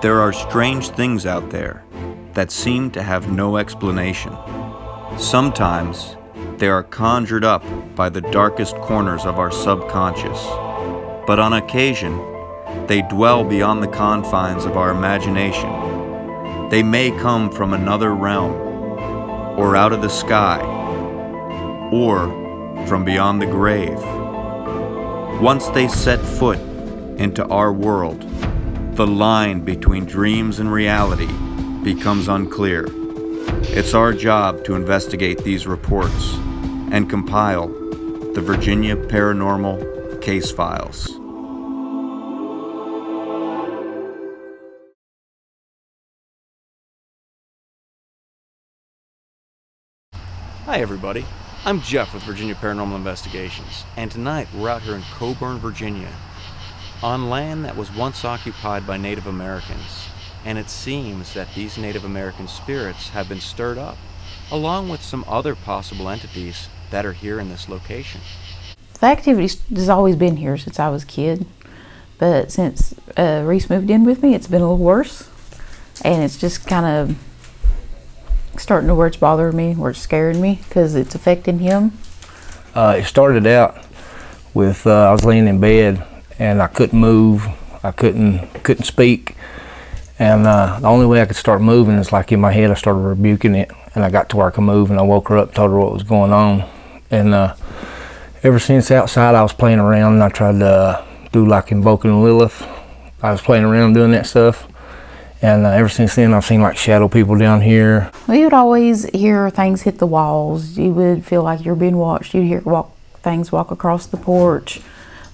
There are strange things out there that seem to have no explanation. Sometimes they are conjured up by the darkest corners of our subconscious, but on occasion they dwell beyond the confines of our imagination. They may come from another realm, or out of the sky, or from beyond the grave. Once they set foot into our world, the line between dreams and reality becomes unclear. It's our job to investigate these reports and compile the Virginia Paranormal Case Files. Hi everybody, I'm Jeff with Virginia Paranormal Investigations, and tonight we're out here in Coeburn, Virginia, on land that was once occupied by Native Americans, and it seems that these Native American spirits have been stirred up, along with some other possible entities that are here in this location. The activity has always been here since I was a kid, but since Reese moved in with me, it's been a little worse, and it's just kind of starting to where it's bothering me, where it's scaring me, because it's affecting him. It started out with I was laying in bed and I couldn't move, I couldn't speak, and the only way I could start moving is like in my head I started rebuking it, and I got to where I could move, and I woke her up, told her what was going on, and ever since outside I was playing around, and I tried to do like invoking Lilith. I was playing around doing that stuff, and ever since then I've seen like shadow people down here. Well, you would always hear things hit the walls. You would feel like you're being watched. You'd hear things walk across the porch.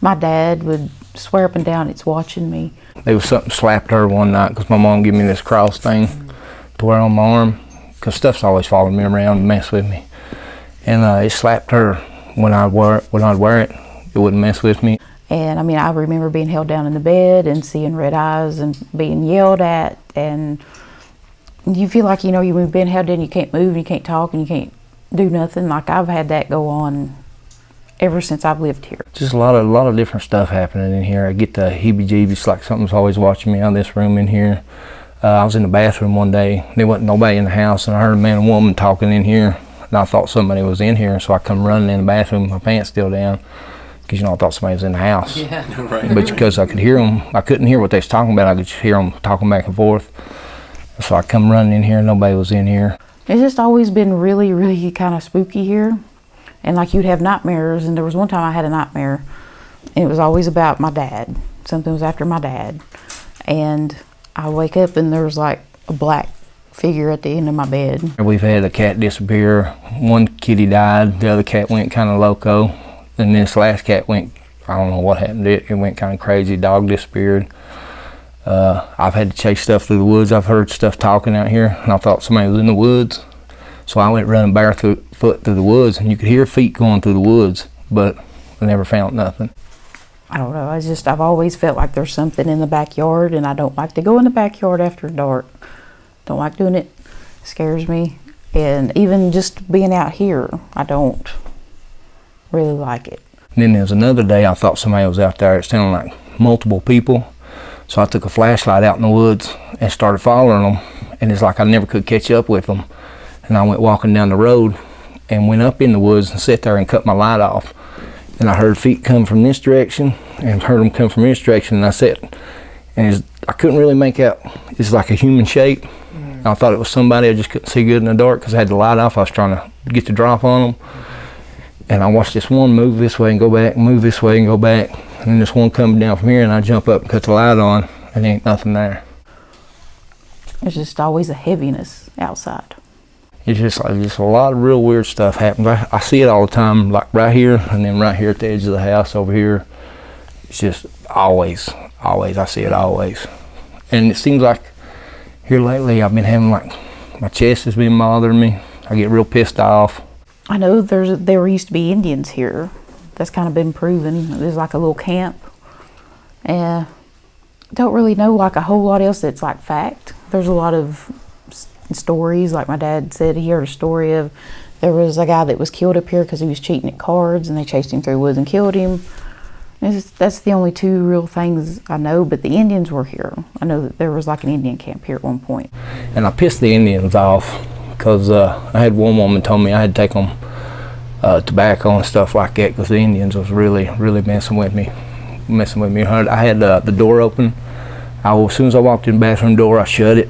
My dad would swear up and down it's watching me. There was something slapped her one night because my mom gave me this cross thing to wear on my arm, because stuff's always following me around and mess with me. And it slapped her when I'd wear it. It wouldn't mess with me. And I mean, I remember being held down in the bed and seeing red eyes and being yelled at, and you feel like, you know, you've been held down, you can't move, and you can't talk, and you can't do nothing. Like, I've had that go on ever since I've lived here. Just a lot of different stuff happening in here. I get the heebie-jeebies, like something's always watching me out of this room in here. I was in the bathroom one day, there wasn't nobody in the house, and I heard a man and woman talking in here, and I thought somebody was in here, so I come running in the bathroom with my pants still down, because, you know, I thought somebody was in the house. Yeah. Right. But because I could hear them, I couldn't hear what they was talking about, I could just hear them talking back and forth. So I come running in here, nobody was in here. It's just always been really, really kind of spooky here. And like, you'd have nightmares, and there was one time I had a nightmare, and it was always about my dad. Something was after my dad. And I wake up and there was like a black figure at the end of my bed. We've had a cat disappear. One kitty died, the other cat went kind of loco. And this last cat went, I don't know what happened to it, it went kind of crazy, dog disappeared. I've had to chase stuff through the woods. I've heard stuff talking out here, and I thought somebody was in the woods. So I went running barefoot through the woods, and you could hear feet going through the woods, but I never found nothing. I don't know, I've always felt like there's something in the backyard, and I don't like to go in the backyard after dark. Don't like doing it, scares me. And even just being out here, I don't really like it. And then there's another day I thought somebody was out there. It sounded like multiple people. So I took a flashlight out in the woods and started following them. And it's like I never could catch up with them. And I went walking down the road and went up in the woods and sat there and cut my light off. And I heard feet come from this direction and heard them come from this direction. And I sat, and I couldn't really make out. It's like a human shape. And I thought it was somebody. I just couldn't see good in the dark because I had the light off. I was trying to get the drop on them. And I watched this one move this way and go back, move this way and go back. And then this one coming down from here, and I jump up and cut the light on, and there ain't nothing there. There's just always a heaviness outside. It's just a lot of real weird stuff happens. I see it all the time, like right here, and then right here at the edge of the house over here. It's just always, I see it always. And it seems like here lately I've been having like, my chest has been bothering me. I get real pissed off. I know there used to be Indians here. That's kind of been proven. There's like a little camp. And don't really know like a whole lot else that's like fact. There's a lot of stories, like my dad said he heard a story of there was a guy that was killed up here because he was cheating at cards, and they chased him through the woods and killed him. That's the only two real things I know, but the Indians were here. I know that there was like an Indian camp here at one point. And I pissed the Indians off because I had one woman told me I had to take them tobacco and stuff like that because the Indians was really messing with me. I had the door open. As soon as I walked in the bathroom door, I shut it.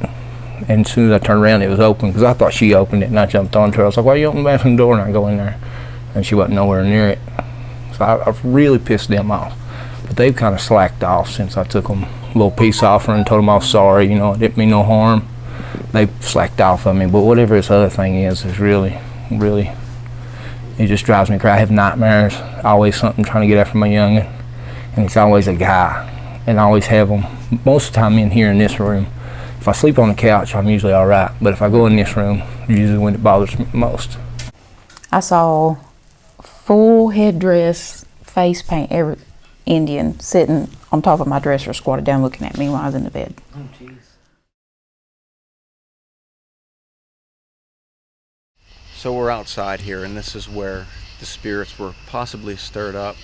And as soon as I turned around, it was open because I thought she opened it, and I jumped onto her. I was like, "Why you open the bathroom door?" And I go in there, and she wasn't nowhere near it. So I really pissed them off. But they've kind of slacked off since I took them a little peace offering and told them I was sorry. You know, it didn't mean no harm. They've slacked off of me. But whatever this other thing is really, it just drives me crazy. I have nightmares. Always something trying to get after my youngin', and it's always a guy. And I always have them most of the time in here in this room. If I sleep on the couch, I'm usually all right. But if I go in this room, usually when it bothers me most. I saw full headdress, face paint, every Indian sitting on top of my dresser, squatted down looking at me while I was in the bed. Oh, jeez. So we're outside here, and this is where the spirits were possibly stirred up.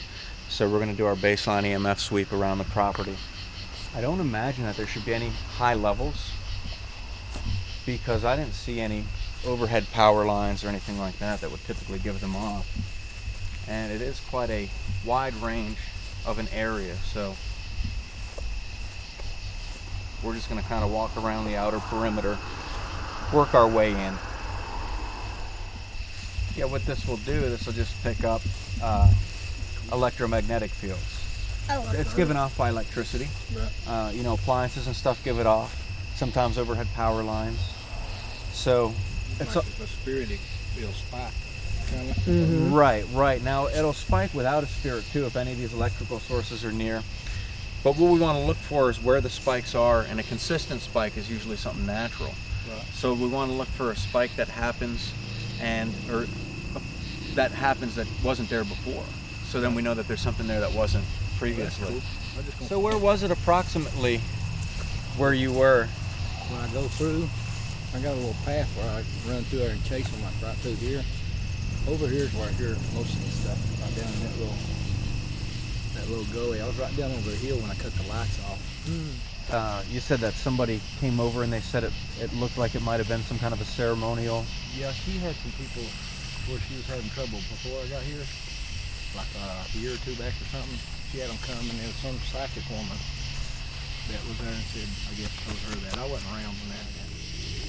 So we're going to do our baseline EMF sweep around the property. I don't imagine that there should be any high levels because I didn't see any overhead power lines or anything like that that would typically give them off. And it is quite a wide range of an area, so we're just going to kind of walk around the outer perimeter, work our way in. Yeah, what this will do, this will just pick up electromagnetic fields. Oh, It's given off by electricity. Right. You know, appliances and stuff give it off. Sometimes overhead power lines. So it's Like a spirit, it'll spike. Kind of. right. Now it'll spike without a spirit too if any of these electrical sources are near. But what we want to look for is where the spikes are, and a consistent spike is usually something natural. Right. So we want to look for a spike that happens that wasn't there before. So then we know that there's something there that wasn't previously. That's cool. So where was it approximately where you were? When I go through, I got a little path where I run through there and chase them like right through here. Over here is where I hear most of the stuff. Right down in that little gully. I was right down over the hill when I cut the lights off. You said that somebody came over and they said it looked like it might have been some kind of a ceremonial. Yeah, she had some people where she was having trouble before I got here, like a year or two back or something. She had them come, and there was some psychic woman that was there and said, I guess told her that. I wasn't around when that happened.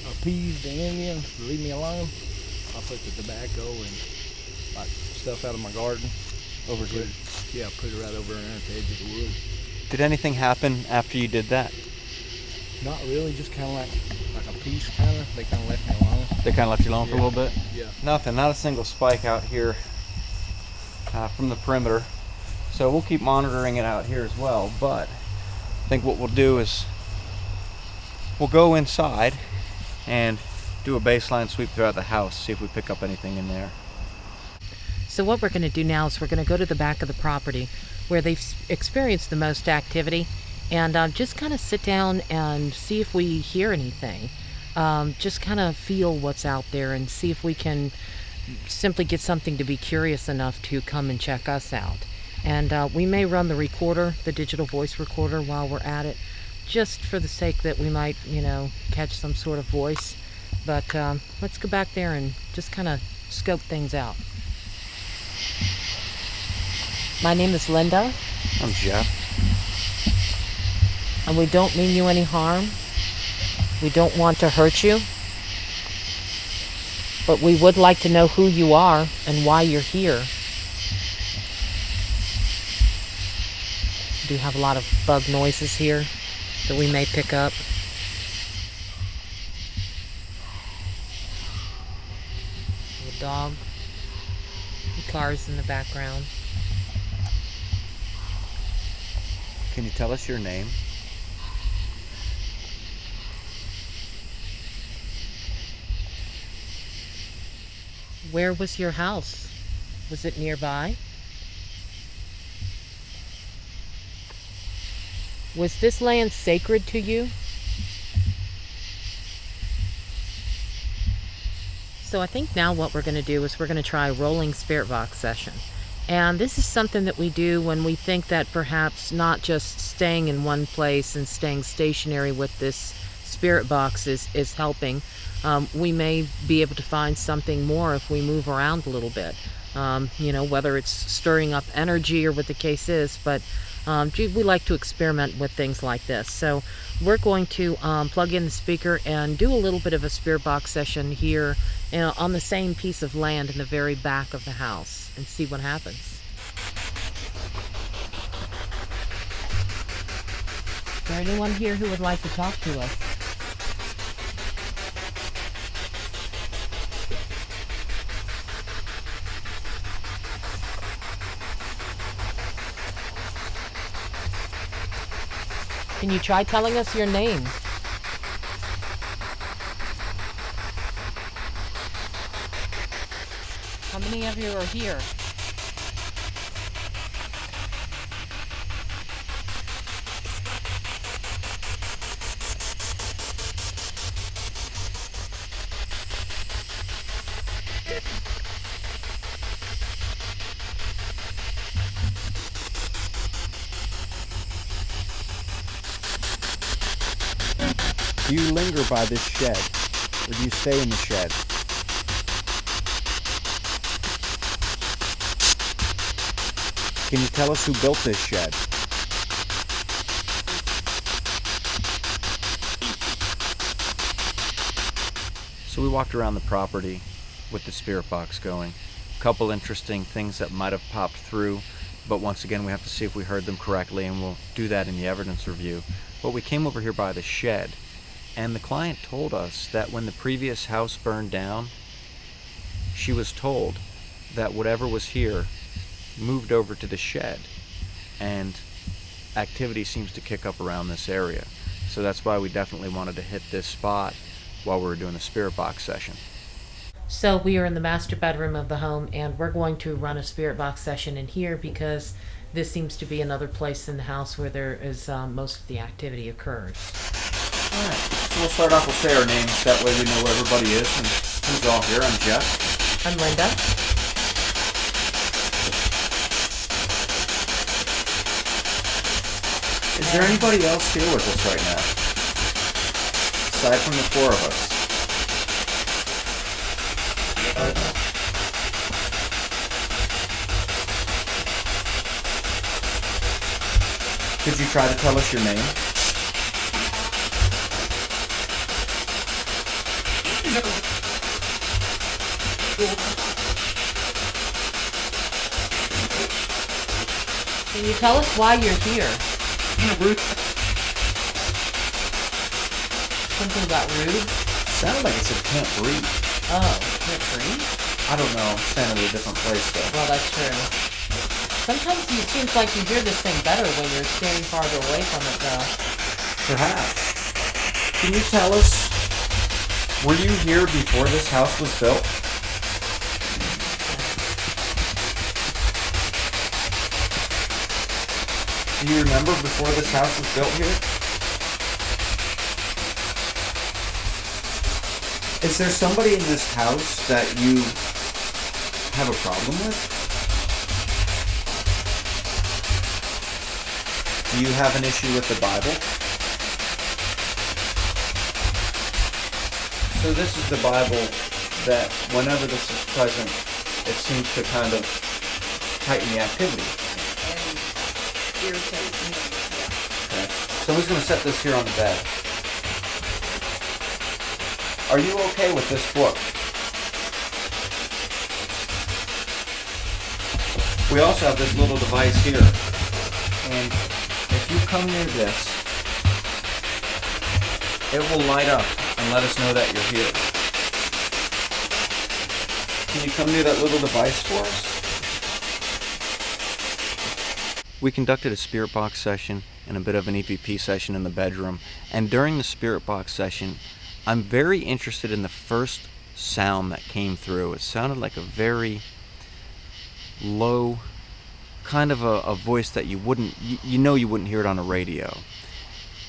Appeased the Indians, leave me alone. I put the tobacco and like stuff out of my garden Over here. Yeah, put it right over there at the edge of the woods. Did anything happen after you did that? Not really, just kind of like a piece, kind of. They kind of left me alone. They kind of left you alone for a little bit? Yeah. Nothing, not a single spike out here from the perimeter. So we'll keep monitoring it out here as well, but I think what we'll do is we'll go inside and do a baseline sweep throughout the house, see if we pick up anything in there. So what we're going to do now is we're going to go to the back of the property where they've experienced the most activity and just kind of sit down and see if we hear anything. Just kind of feel what's out there and see if we can simply get something to be curious enough to come and check us out. And we may run the recorder, the digital voice recorder, while we're at it, just for the sake that we might, catch some sort of voice. But let's go back there and just kind of scope things out. My name is Linda. I'm Jeff. And we don't mean you any harm. We don't want to hurt you. But we would like to know who you are and why you're here. We do have a lot of bug noises here that we may pick up. The dog, the cars in the background. Can you tell us your name? Where was your house? Was it nearby? Was this land sacred to you? So I think now what we're going to do is we're going to try a rolling spirit box session. And this is something that we do when we think that perhaps not just staying in one place and staying stationary with this spirit box is helping. We may be able to find something more if we move around a little bit. Whether it's stirring up energy or what the case is, but we like to experiment with things like this. So we're going to plug in the speaker and do a little bit of a spirit box session here on the same piece of land in the very back of the house and see what happens. Is there anyone here who would like to talk to us? Can you try telling us your name? How many of you are here? Do you linger by this shed, or do you stay in the shed? Can you tell us who built this shed? So we walked around the property with the spirit box going. A couple interesting things that might have popped through, but once again we have to see if we heard them correctly, and we'll do that in the evidence review. But we came over here by the shed, and the client told us that when the previous house burned down, she was told that whatever was here moved over to the shed, and activity seems to kick up around this area. So that's why we definitely wanted to hit this spot while we were doing the spirit box session. So we are in the master bedroom of the home, and we're going to run a spirit box session in here because this seems to be another place in the house where there is most of the activity occurs. Alright, so we'll start off, we'll say our names, that way we know where everybody is and who's all here. I'm Jeff. I'm Linda. Is there anybody else here with us right now? Aside from the four of us. Could you try to tell us your name? Can you tell us why you're here? Something about rude? Sounded like it said can't breathe. Oh, can't breathe? I don't know, I'm standing at a different place though. Well, that's true. Sometimes it seems like you hear this thing better when you're standing farther away from it, though. Perhaps. Can you tell us, were you here before this house was built? Do you remember before this house was built here? Is there somebody in this house that you have a problem with? Do you have an issue with the Bible? So this is the Bible that whenever this is present, it seems to kind of heighten the activity. Okay. So I'm just going to set this here on the bed. Are you okay with this book? We also have this little device here. And if you come near this, it will light up and let us know that you're here. Can you come near that little device for us? We conducted a spirit box session and a bit of an EVP session in the bedroom, and during the spirit box session I'm very interested in the first sound that came through. It sounded like a very low, kind of a voice that you wouldn't hear it on a radio.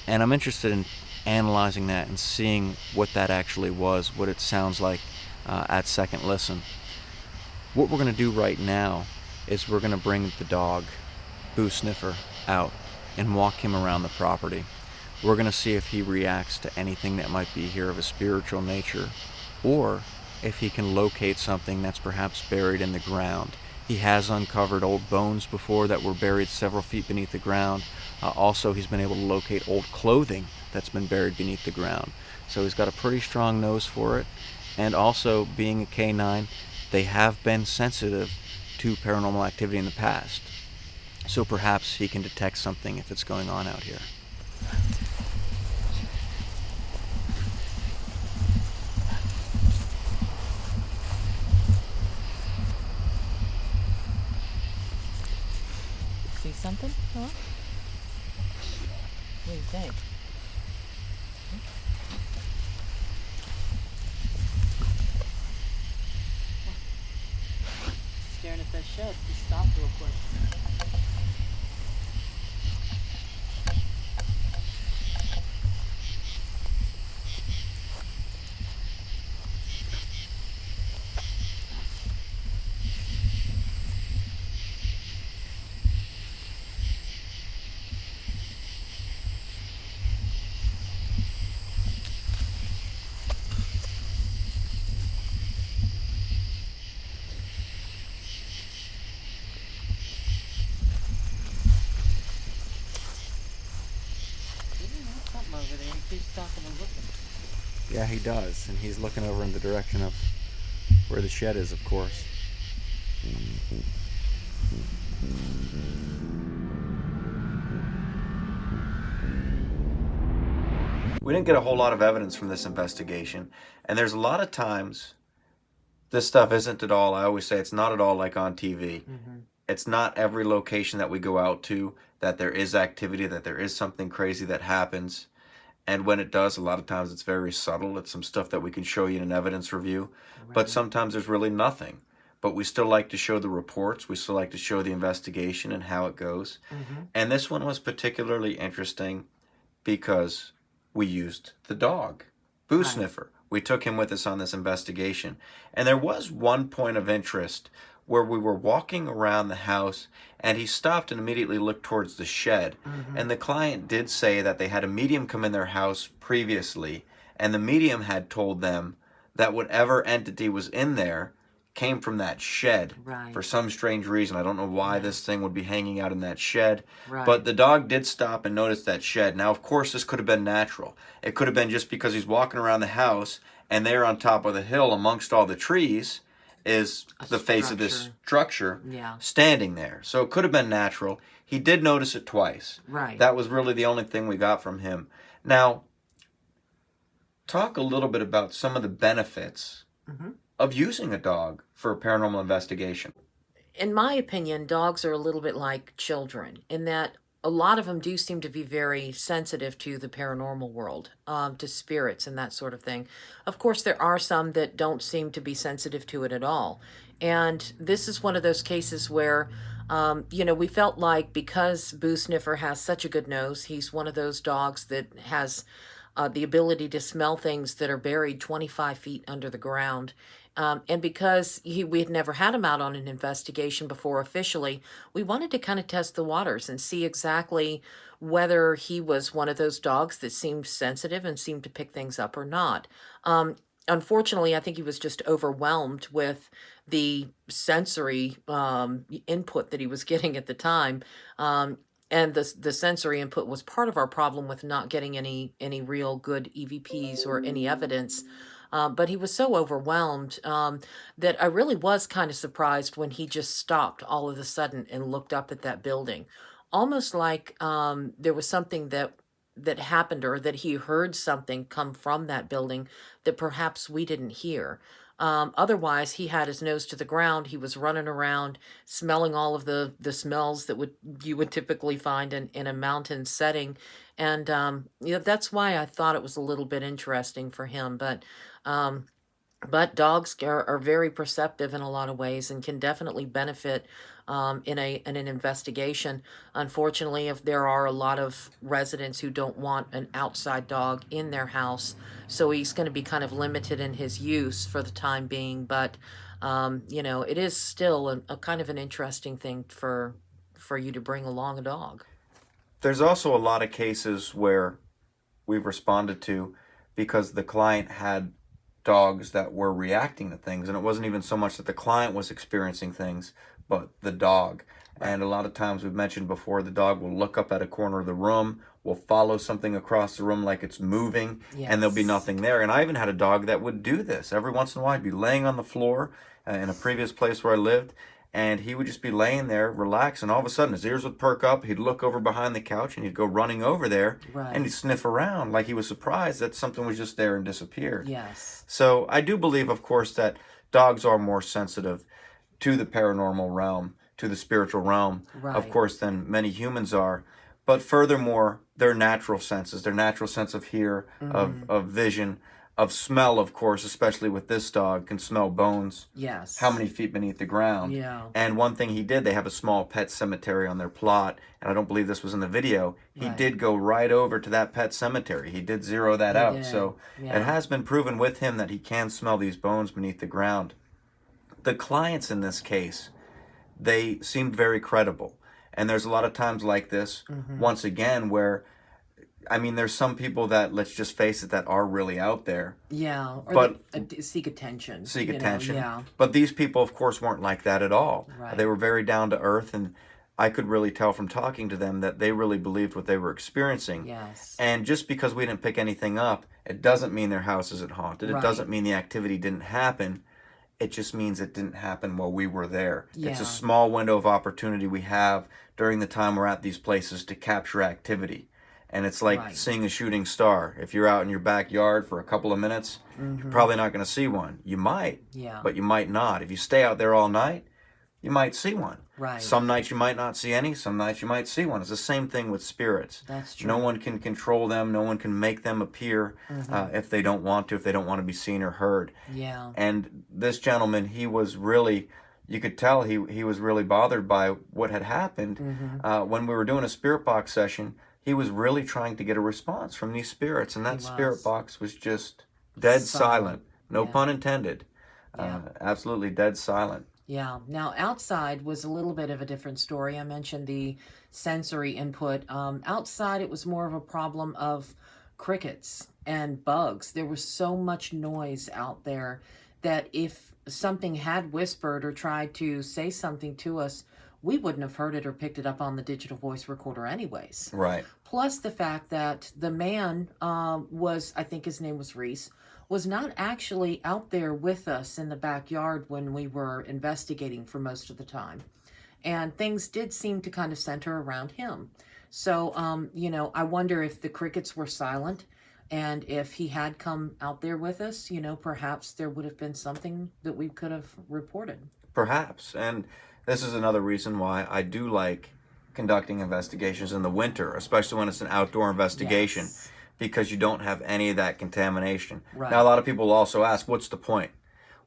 And I'm interested in analyzing that and seeing what that actually was, what it sounds like at second listen. What we're going to do right now is we're going to bring the dog, Boo Sniffer, out and walk him around the property. We're going to see if he reacts to anything that might be here of a spiritual nature, or if he can locate something that's perhaps buried in the ground. He has uncovered old bones before that were buried several feet beneath the ground. Also, he's been able to locate old clothing that's been buried beneath the ground. So he's got a pretty strong nose for it. And also, being a canine, they have been sensitive to paranormal activity in the past. So perhaps he can detect something if it's going on out here. See something? Huh? What do you think? Staring at that shed. He stopped real quick. Something over there. He keeps stopping and looking. Yeah, he does. And he's looking over in the direction of where the shed is, of course. We didn't get a whole lot of evidence from this investigation, and there's a lot of times this stuff isn't at all, I always say it's not at all like on TV. It's not every location that we go out to that there is activity, that there is something crazy that happens. And when it does, a lot of times it's very subtle. It's some stuff that we can show you in an evidence review. But sometimes there's really nothing. But we still like to show the reports. We still like to show the investigation and how it goes. And this one was particularly interesting because we used the dog, Boo Sniffer. We took him with us on this investigation. And there was one point of interest where we were walking around the house and he stopped and immediately looked towards the shed. And the client did say that they had a medium come in their house previously, and the medium had told them that whatever entity was in there came from that shed for some strange reason. I don't know why this thing would be hanging out in that shed. But the dog did stop and notice that shed. Now, of course, this could have been natural. It could have been just because he's walking around the house and there on top of the hill amongst all the trees is the face of this structure standing there. So it could have been natural. He did notice it twice. That was really the only thing we got from him. Now, talk a little bit about some of the benefits of using a dog for a paranormal investigation. In my opinion, dogs are a little bit like children in that a lot of them do seem to be very sensitive to the paranormal world, to spirits and that sort of thing. Of course, there are some that don't seem to be sensitive to it at all. And this is one of those cases where, we felt like because Boo Sniffer has such a good nose, he's one of those dogs that has the ability to smell things that are buried 25 feet under the ground. And because we had never had him out on an investigation before officially, we wanted to kind of test the waters and see exactly whether he was one of those dogs that seemed sensitive and seemed to pick things up or not. Unfortunately, I think he was just overwhelmed with the sensory input that he was getting at the time. And the sensory input was part of our problem with not getting any real good EVPs or any evidence. But he was so overwhelmed that I really was kind of surprised when he just stopped all of a sudden and looked up at that building, almost like there was something that happened, or that he heard something come from that building that perhaps we didn't hear. Otherwise, he had his nose to the ground. He was running around, smelling all of the smells that you would typically find in a mountain setting, and that's why I thought it was a little bit interesting for him. But dogs are very perceptive in a lot of ways and can definitely benefit in an investigation. Unfortunately, if there are a lot of residents who don't want an outside dog in their house, so he's going to be kind of limited in his use for the time being. But it is still a kind of an interesting thing for you to bring along a dog. There's also a lot of cases where we've responded to because the client had dogs that were reacting to things, and it wasn't even so much that the client was experiencing things, but the dog. Right. And a lot of times, we've mentioned before, the dog will look up at a corner of the room, will follow something across the room like it's moving, and there'll be Yes. nothing there. And I even had a dog that would do this. Every once in a while, I'd be laying on the floor in a previous place where I lived, and he would just be laying there, relaxed, and all of a sudden his ears would perk up, he'd look over behind the couch, and he'd go running over there, Right. and he'd sniff around like he was surprised that something was just there and disappeared. Yes. So I do believe, of course, that dogs are more sensitive to the paranormal realm, to the spiritual realm, Right. of course, than many humans are. But furthermore, their natural senses, their natural sense of hear, of vision, of smell, of course, especially with this dog, can smell bones. Yes. How many feet beneath the ground? Yeah. And one thing he did, they have a small pet cemetery on their plot, and I don't believe this was in the video. He Right. did go right over to that pet cemetery. He did zero that He out. did. So Yeah. it has been proven with him that he can smell these bones beneath the ground. The clients in this case, they seemed very credible. And there's a lot of times like this, once again, where there's some people that, let's just face it, that are really out there. Yeah. Or But- seek attention. Seek you know, attention. Yeah. But these people, of course, weren't like that at all. Right. They were very down to earth, and I could really tell from talking to them that they really believed what they were experiencing. Yes. And just because we didn't pick anything up, it doesn't mean their house isn't haunted. It Right. doesn't mean the activity didn't happen. It just means it didn't happen while we were there. It's a Yeah. small window of opportunity we have during the time we're at these places to capture activity. And it's like Right. seeing a shooting star. If you're out in your backyard for a couple of minutes, you're probably not going to see one. You might, Yeah. but you might not. If you stay out there all night, you might see one. Right. Some nights you might not see any. Some nights you might see one. It's the same thing with spirits. That's true. No one can control them. No one can make them appear if they don't want to, if they don't want to be seen or heard. Yeah. And this gentleman, he was really, you could tell he was really bothered by what had happened. When we were doing a spirit box session, he was really trying to get a response from these spirits. And that He spirit was. box was just dead silent. No Yeah. pun intended. Yeah. Absolutely dead silent. Yeah. Now, outside was a little bit of a different story. I mentioned the sensory input. Outside, it was more of a problem of crickets and bugs. There was so much noise out there that if something had whispered or tried to say something to us, we wouldn't have heard it or picked it up on the digital voice recorder anyways. Right. Plus the fact that the man was, I think his name was Reese, was not actually out there with us in the backyard when we were investigating for most of the time. And things did seem to kind of center around him. So, I wonder if the crickets were silent and if he had come out there with us, perhaps there would have been something that we could have reported. Perhaps. And this is another reason why I do like conducting investigations in the winter, especially when it's an outdoor investigation, Yes. because you don't have any of that contamination. Right. Now, a lot of people will also ask, what's the point?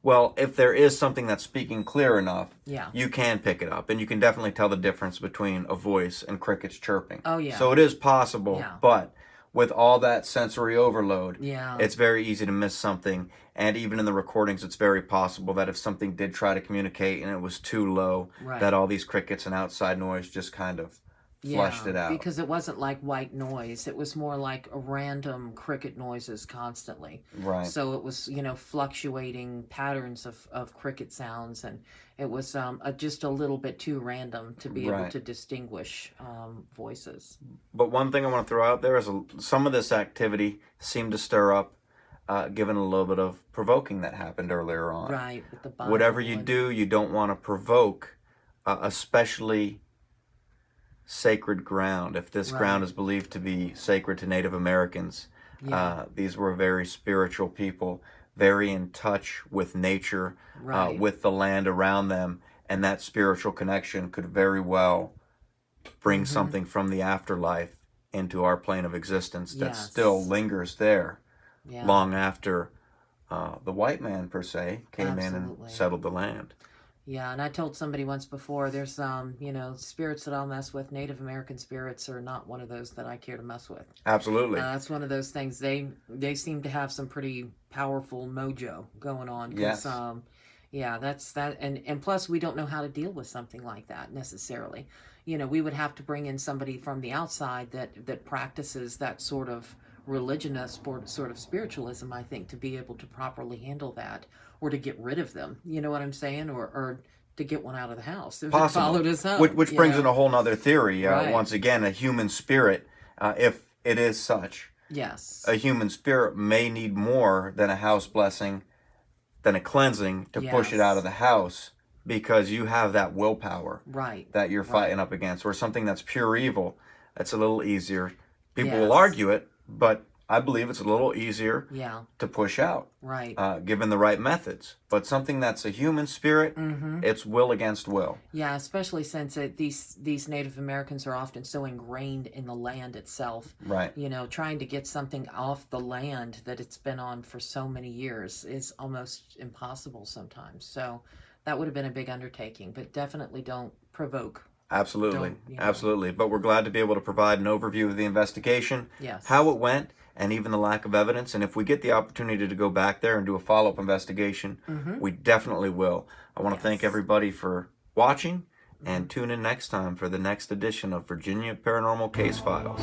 Well, if there is something that's speaking clear enough, Yeah. you can pick it up, and you can definitely tell the difference between a voice and crickets chirping. Oh, yeah. So it is possible, Yeah. but with all that sensory overload, Yeah. it's very easy to miss something. And even in the recordings, it's very possible that if something did try to communicate and it was too low, Right. that all these crickets and outside noise just kind of flushed it out. Because it wasn't like white noise. It was more like a random cricket noises constantly. Right. So it was, fluctuating patterns of cricket sounds, and it was just a little bit too random to be able Right. to distinguish voices. But one thing I want to throw out there is some of this activity seemed to stir up, given a little bit of provoking that happened earlier on. Right. With the Bible Whatever you and- do, you don't want to provoke, especially sacred ground. If this ground Right. is believed to be sacred to Native Americans, Yeah. these were very spiritual people, very in touch with nature, Right. with the land around them, and that spiritual connection could very well bring Mm-hmm. something from the afterlife into our plane of existence that Yes. still lingers there Yeah. long after the white man, per se, came in and Absolutely. settled the land. Yeah, and I told somebody once before, there's spirits that I'll mess with. Native American spirits are not one of those that I care to mess with. Absolutely. That's one of those things. They seem to have some pretty powerful mojo going on. 'Cause, Yes. Yeah, that's that, and plus we don't know how to deal with something like that necessarily. You know, we would have to bring in somebody from the outside that practices that sort of religionist sort of spiritualism, I think, to be able to properly handle that, or to get rid of them. You know what I'm saying, or to get one out of the house if it followed us home. Which brings in a whole nother theory. Right. Once again, a human spirit, if it is such, Yes. a human spirit may need more than a house blessing, than a cleansing to push it out of the house, because you have that willpower Right. that you're fighting up against, or something that's pure evil. That's a little easier. People will Yes. argue it, but I believe it's a little easier Yeah. to push out, Right. given the right methods. But something that's a human spirit, it's will against will. Yeah, especially since these Native Americans are often so ingrained in the land itself. Right. You know, trying to get something off the land that it's been on for so many years is almost impossible sometimes. So that would have been a big undertaking, but definitely don't provoke. Absolutely. Don't, you know. Absolutely. But we're glad to be able to provide an overview of the investigation, Yes. how it went, and even the lack of evidence. And if we get the opportunity to go back there and do a follow-up investigation, we definitely will. I want to thank everybody for watching, and tune in next time for the next edition of Virginia Paranormal Case Files.